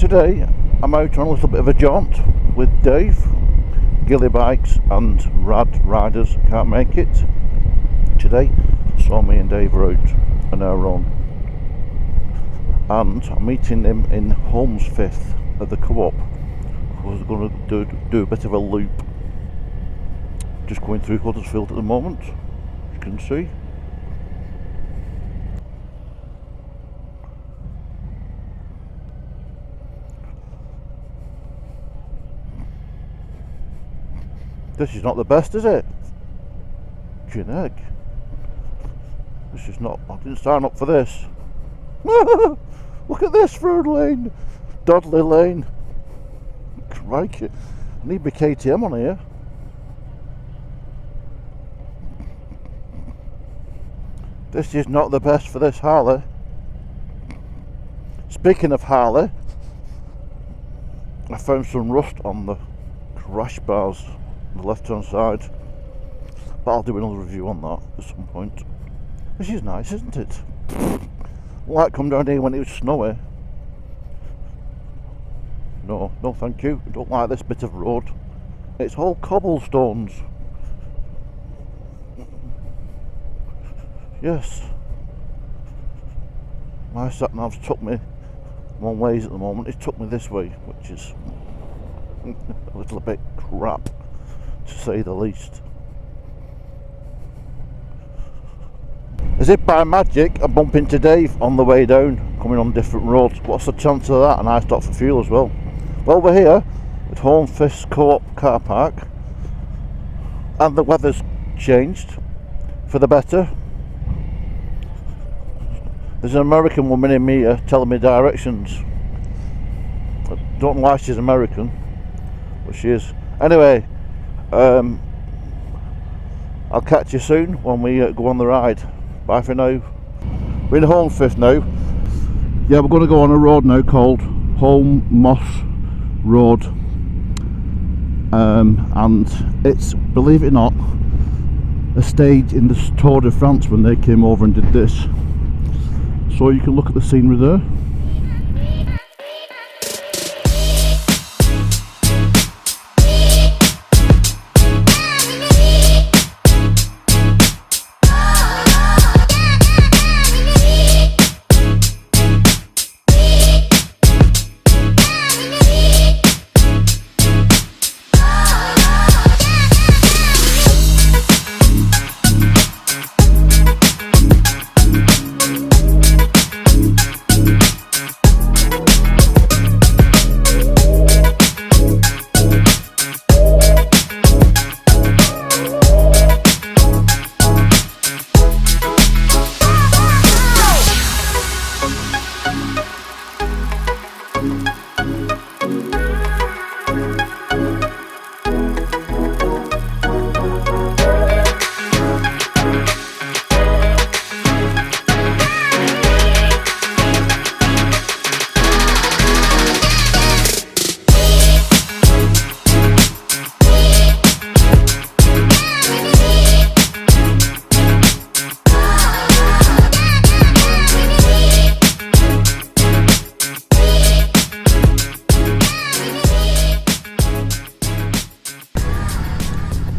Today I'm out on a little bit of a jaunt with Dave. Gilly Bikes and Rad Riders can't make it today, so me and Dave are out on our own. And I'm meeting him in Holmesfirth at the Co-op. We're going to do a bit of a loop. Just going through Huddersfield at the moment, as you can see. This is not the best, is it? Egg. This is not. I didn't sign up for this. Look at this road lane, Dudley Lane. Crikey! I need my KTM on here. This is not the best for this Harley. Speaking of Harley, I found some rust on the crash bars on the left hand side, but I'll do another review on that at some point. This is nice, isn't it? Like come down here when it was snowy. No thank you, I don't like this bit of road. It's all cobblestones. Yes, my sat nav's took me one ways at the moment. It took me this way, which is a little bit crap to say the least. As if by magic I bump into Dave on the way down, coming on different roads. What's the chance of that? And I stop for fuel as well. Well, we're here at Holmesfirth Co-op car park, and the weather's changed for the better. There's an American woman in me telling me directions. I don't know why she's American, but she is. Anyway, I'll catch you soon when we go on the ride. Bye for now. We're in Holmesfirth now. Yeah, we're going to go on a road now called Holme Moss Road, and it's, believe it or not, a stage in the Tour de France when they came over and did this. So you can look at the scenery there.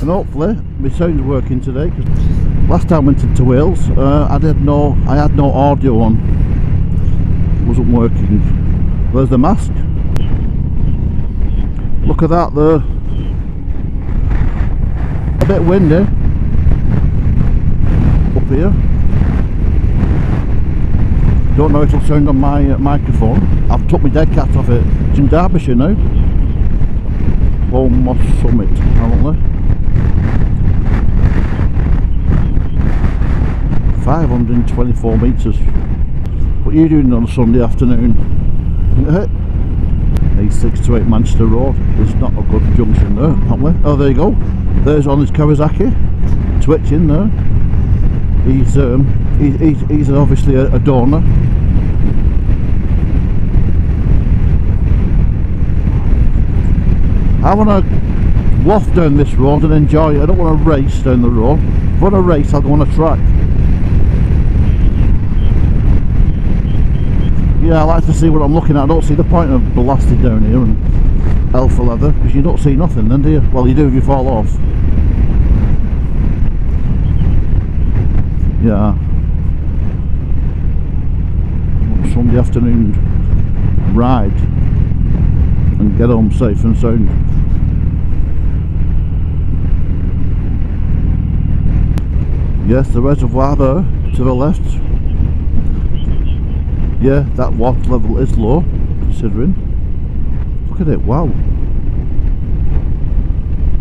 And hopefully my sound's working today, because last time I went into Wales I had no audio on. It wasn't working. There's the mask. Look at that there. A bit windy up here. Don't know if it'll sound on my microphone. I've took my dead cat off it. It's in Derbyshire now. Holme Moss Summit apparently. 524 metres. What are you doing on a Sunday afternoon? A6 to 8 Manchester Road. There's not a good junction there, apparently. Oh, there you go. There's on his Kawasaki, twitching there. He's obviously a donor. I want to waft down this road and enjoy it. I don't want to race down the road. If I want to race, I'll go on a track. Yeah, I like to see what I'm looking at. I don't see the point of blasted down here and alpha leather, because you don't see nothing then, do you? Well, you do if you fall off. Yeah. Sunday afternoon ride and get home safe and sound. Yes, the reservoir there to the left. Yeah, that water level is low, considering. Look at it, wow.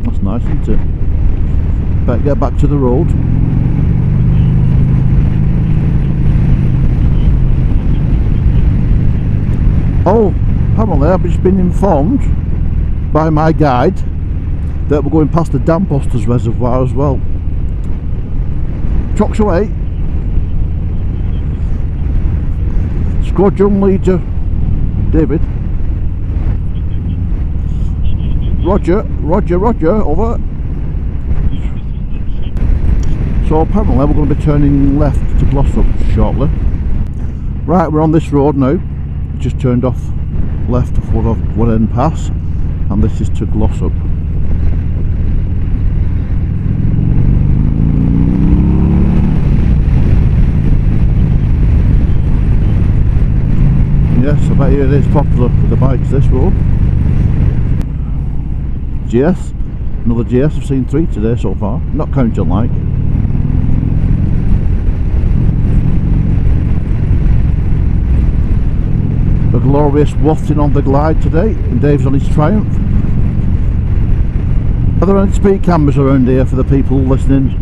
That's nice, isn't it? Better get back to the road. Oh, apparently I've just been informed by my guide that we're going past the Damposters Reservoir as well. Trucks away. Squadron Leader David. Roger, roger, roger, over. So apparently we're going to be turning left to Glossop shortly. Right, we're on this road now. Just turned off left off Wood End Pass, and this is to Glossop. Yes, I bet you it is popular with the bikes, this road. GS, another GS. I've seen 3 today so far, not counting like. A glorious wafting on the glide today, and Dave's on his Triumph. Are there any speed cameras around here for the people listening?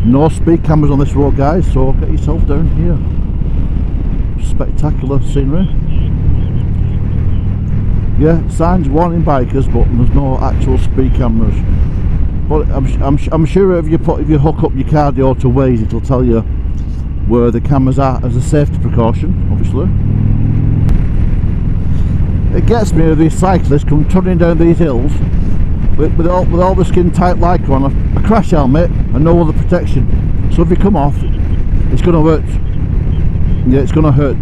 No speed cameras on this road, guys, so get yourself down here. Spectacular scenery. Yeah, signs warning bikers, but there's no actual speed cameras. But I'm sure if you hook up your cardio to Waze, it'll tell you where the cameras are as a safety precaution, obviously. It gets me with these cyclists come turning down these hills with all the skin tight lycra on, a crash helmet and no other protection. So if you come off, it's going to hurt. Yeah, it's going to hurt.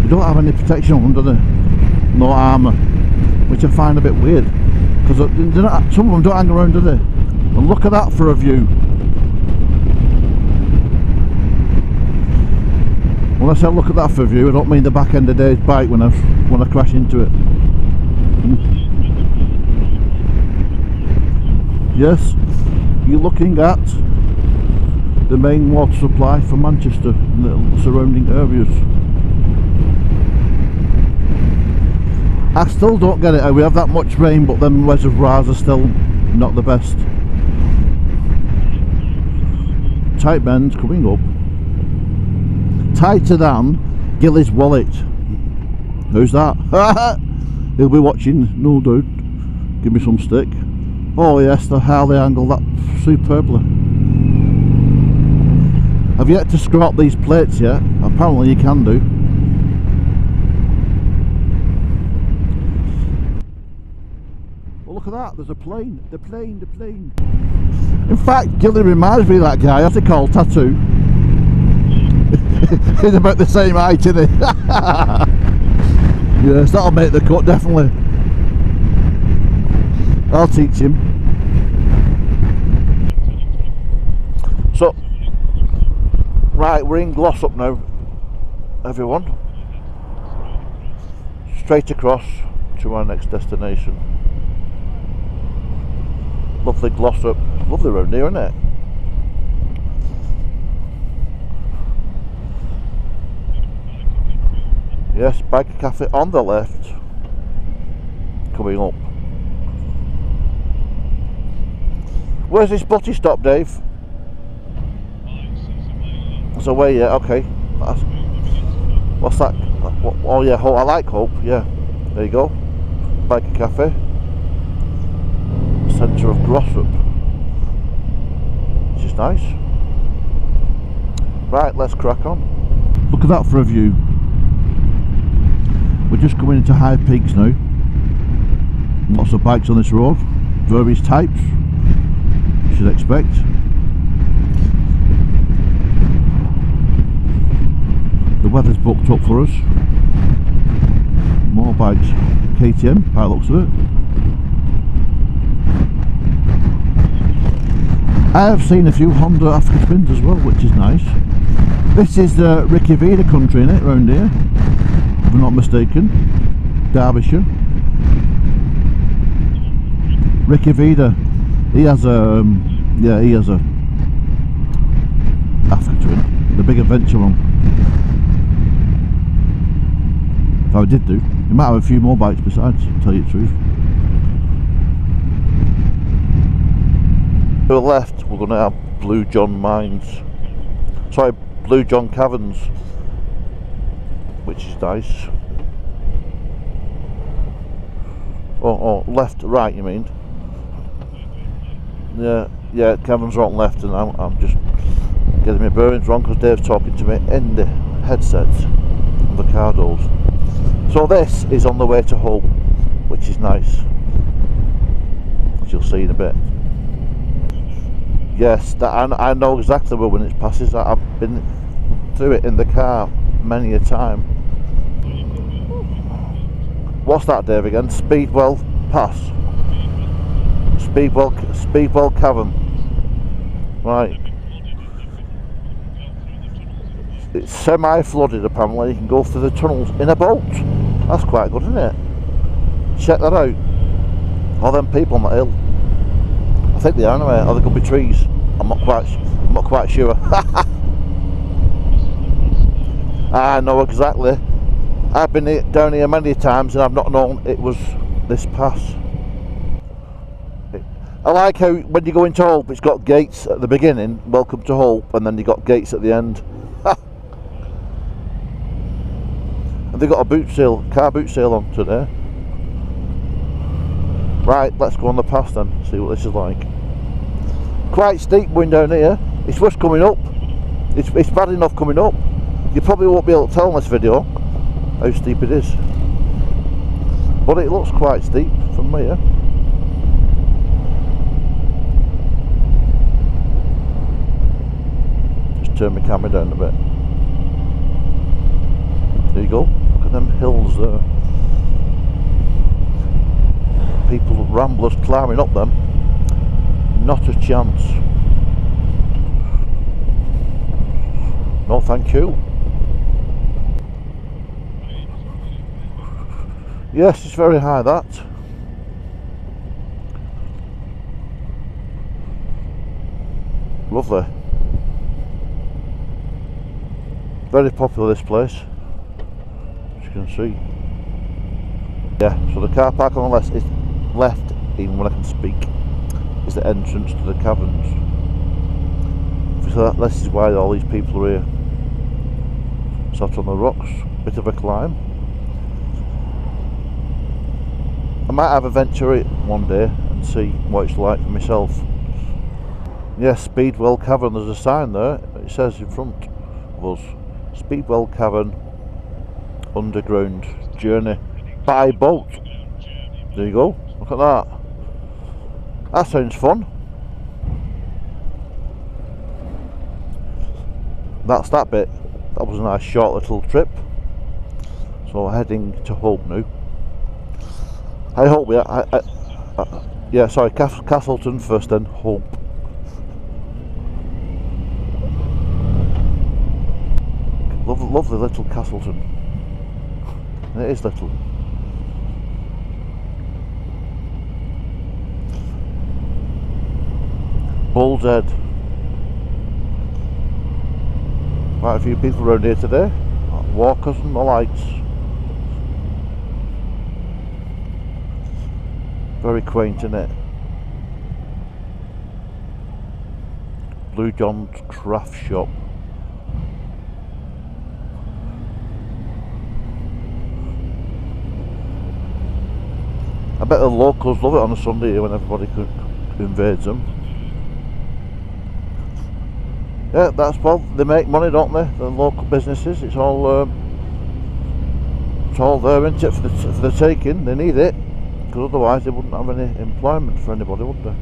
You don't have any protection on, do they? No armour, which I find a bit weird, because some of them don't hang around, do they? And look at that for a view. When I say look at that for a view, I don't mean the back end of Dave's bike when I crash into it. Yes, you're looking at the main water supply for Manchester and the surrounding areas. I still don't get it how we have that much rain, but them reservoirs are still not the best. Tight bends coming up. Tighter than Gilly's wallet. Who's that? He'll be watching, no doubt. Give me some stick. Oh yes, the Harley angle that superbly. I've yet to scrap these plates yet. Apparently you can do. Well, look at that, there's a plane. The plane. In fact, Gilly reminds me of that guy. What's he called? Tattoo. He's about the same height, isn't he? Yes, that'll make the cut, definitely. I'll teach him. So, right, we're in Glossop now, everyone. Straight across to our next destination. Lovely Glossop. Lovely round here, isn't it? Yes, Biker Cafe on the left, coming up. Where's this butty stop, Dave? It's away, yeah, okay. What's that? Oh yeah, I like Hope, yeah. There you go. Biker Cafe. Centre of Glossop. Which is nice. Right, let's crack on. Look at that for a view. We're just coming into high peaks now. Lots of bikes on this road, various types, you should expect. The weather's booked up for us. More bikes. KTM, by the looks of it. I have seen a few Honda Africa Twins as well, which is nice. This is the Ricky Vida country, innit, round here, if I'm not mistaken. Derbyshire. Ricky Vida, he has a Africa Twin, the big adventure one. Oh, I did do. He might have a few more bikes besides, to tell you the truth. To the left, we're going to have Blue John Mines. Sorry, Blue John Caverns, which is nice. Oh, left, right, you mean? Yeah, caverns are on left, and I'm just getting my bearings wrong because Dave's talking to me in the headset on the car doors. So this is on the way to Hull, which is nice, as you'll see in a bit. Yes, I know exactly where when it passes. I've been through it in the car many a time. What's that, Dave, again? Speedwell Pass. Speedwell Cavern. Right. It's semi-flooded apparently. You can go through the tunnels in a boat. That's quite good, isn't it? Check that out. All them people on that hill. I think they are anyway, or there could be trees. I'm not quite sure. I know exactly. I've been down here many times and I've not known it was this pass. I like how when you go into Hull, it's got gates at the beginning, welcome to Hull, and then you got gates at the end. And they got a car boot sale on today. Right, let's go on the pass then, see what this is like. Quite steep going down here. It's worse coming up. It's bad enough coming up. You probably won't be able to tell in this video how steep it is, but it looks quite steep from here. Just turn my camera down a bit. There you go. Look at them hills there. People, ramblers climbing up them. Not a chance. No, thank you. Yes, it's very high, that. Lovely. Very popular, this place, as you can see. Yeah, so the car park on the left, even when I can speak, is the entrance to the caverns. So this is why all these people are here. Sat on the rocks, bit of a climb. I might have a venture it one day and see what it's like for myself. Yes, Speedwell Cavern, there's a sign there, it says in front of us, Speedwell Cavern Underground Journey by boat. There you go, look at that. That sounds fun. That's that bit. That was a nice short little trip. So heading to Hull now. I hope yeah, sorry, Castleton first, then Hull. Lovely little Castleton. And it is little. Bull's Head. Quite a few people around here today. Walkers and the lights. Very quaint, isn't it? Blue John's Craft Shop. I bet the locals love it on a Sunday when everybody invades them. Yeah, that's, well, they make money, don't they? The local businesses, it's all there, isn't it, for the taking. They need it, because otherwise they wouldn't have any employment for anybody, would they?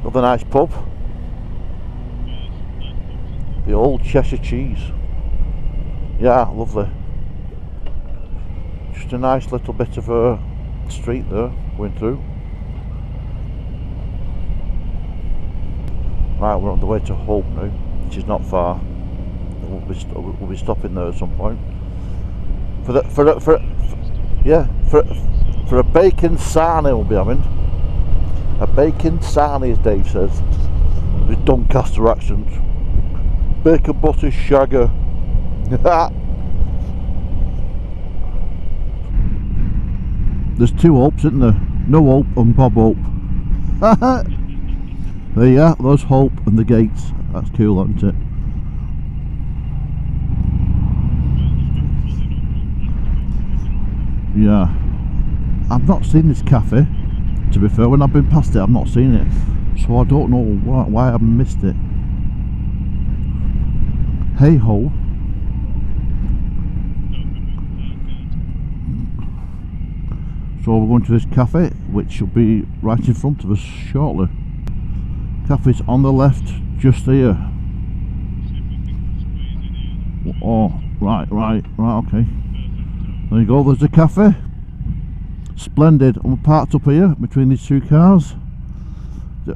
Another nice pub. The old Cheshire cheese. Yeah, lovely. Just a nice little bit of a street there going through. Right, we're on the way to Hope now, which is not far. We'll be stopping there at some point. For a bacon sarnie we'll be having. A bacon sarnie, as Dave says, with Doncaster accent. Bacon butter shagger. There's two Hopes, isn't there? No Hope and Bob Hope. There you are, there's Hope and the gates. That's cool, isn't it? Yeah. I've not seen this cafe, to be fair. When I've been past it, I've not seen it. So I don't know why I've missed it. Hey ho. So we're going to this cafe, which should be right in front of us shortly. Cafe's on the left, just here. Oh, right, okay. There you go, there's the cafe. Splendid. And we're parked up here between these two cars.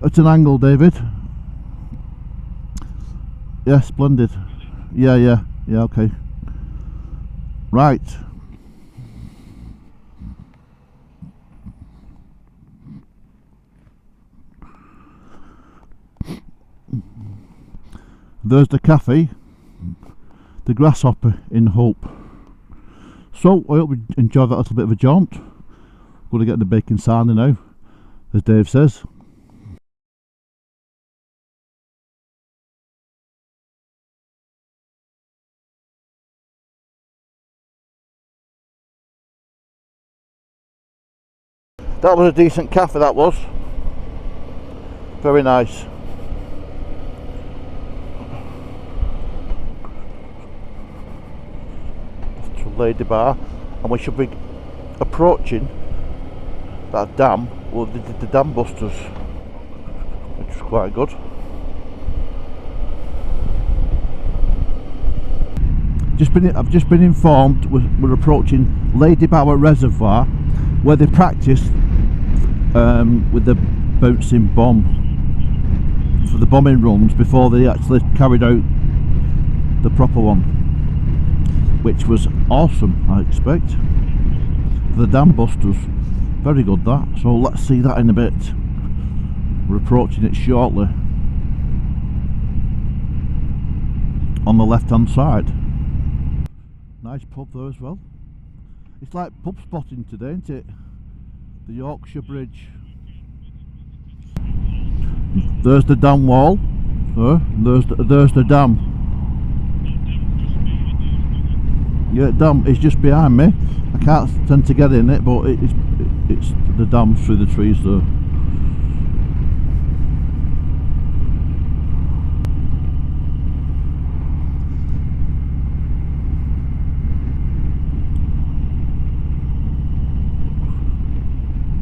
At an angle, David. Yeah, splendid. Yeah, okay. Right. There's the cafe, the Grasshopper in Hope. So I hope you enjoyed that little bit of a jaunt. Going to get the bacon sarnie now, as Dave says. That was a decent cafe, that was. Very nice. Lady Bar, and we should be approaching that dam. Well, the dam busters, which is quite good. I've just been informed we're approaching Lady Bower Reservoir, where they practiced with the bouncing bomb for the bombing runs before they actually carried out the proper one, which was awesome, I expect. The dam busters, very good that. So let's see that in a bit. We're approaching it shortly. On the left hand side. Nice pub there as well. It's like pub spotting today, isn't it? The Yorkshire Bridge. There's the dam wall. There's the dam. Yeah, dam is just behind me. I can't tend to get in it, but it's the dam through the trees there.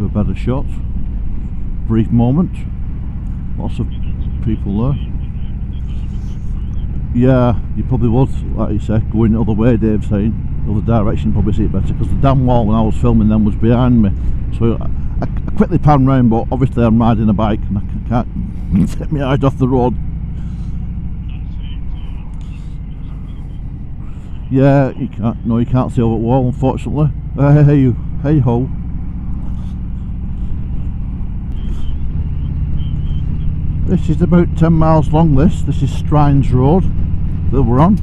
A better shot. Brief moment. Lots of people there. Yeah, you probably would, like you said, going the other way, Dave's saying, the other direction, probably see it better, because the damn wall when I was filming them was behind me. So I quickly panned round, but obviously I'm riding a bike and I can't take my eyes off the road. Yeah, you can't. No, you can't see over the wall, unfortunately. Hey ho. This is about 10 miles long. This is Strines Road that we're on.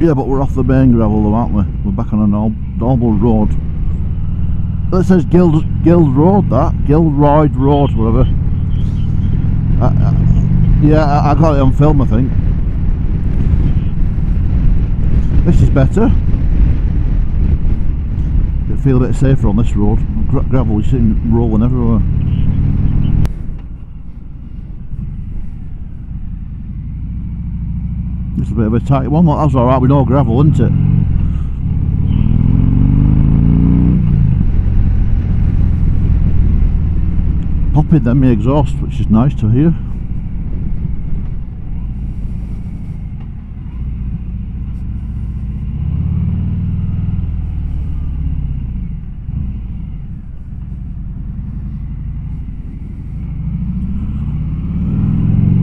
Yeah, but we're off the main gravel though, aren't we? We're back on a normal road. It says Guild Road, that Gilroyd Road, whatever. Yeah, I got it on film, I think. This is better. I feel a bit safer on this road. Gravel, you see it rolling everywhere. It's a bit of a tight one. Well, that's alright with no gravel, isn't it? Popping then my exhaust, which is nice to hear.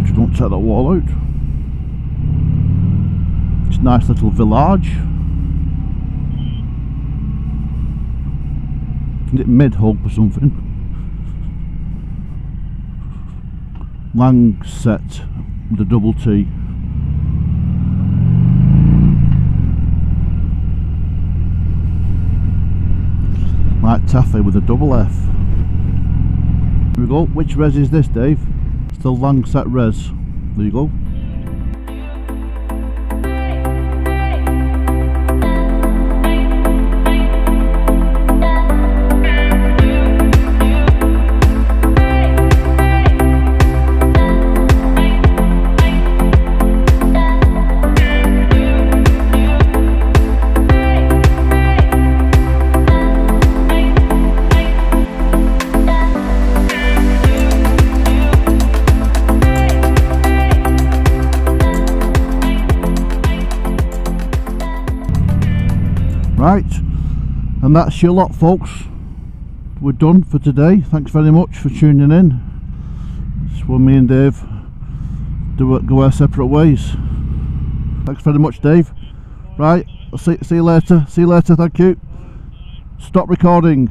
Just don't take that wall out. It's a nice little village. Is it mid-hug or something? Langset with a double T. Like Taffy with a double F. Here we go. Which res is this, Dave? Still Langset res. There you go. Right, and that's your lot, folks. We're done for today. Thanks very much for tuning in. It's when me and Dave go our separate ways. Thanks very much, Dave. Right, I'll see you later. See you later, thank you. Stop recording.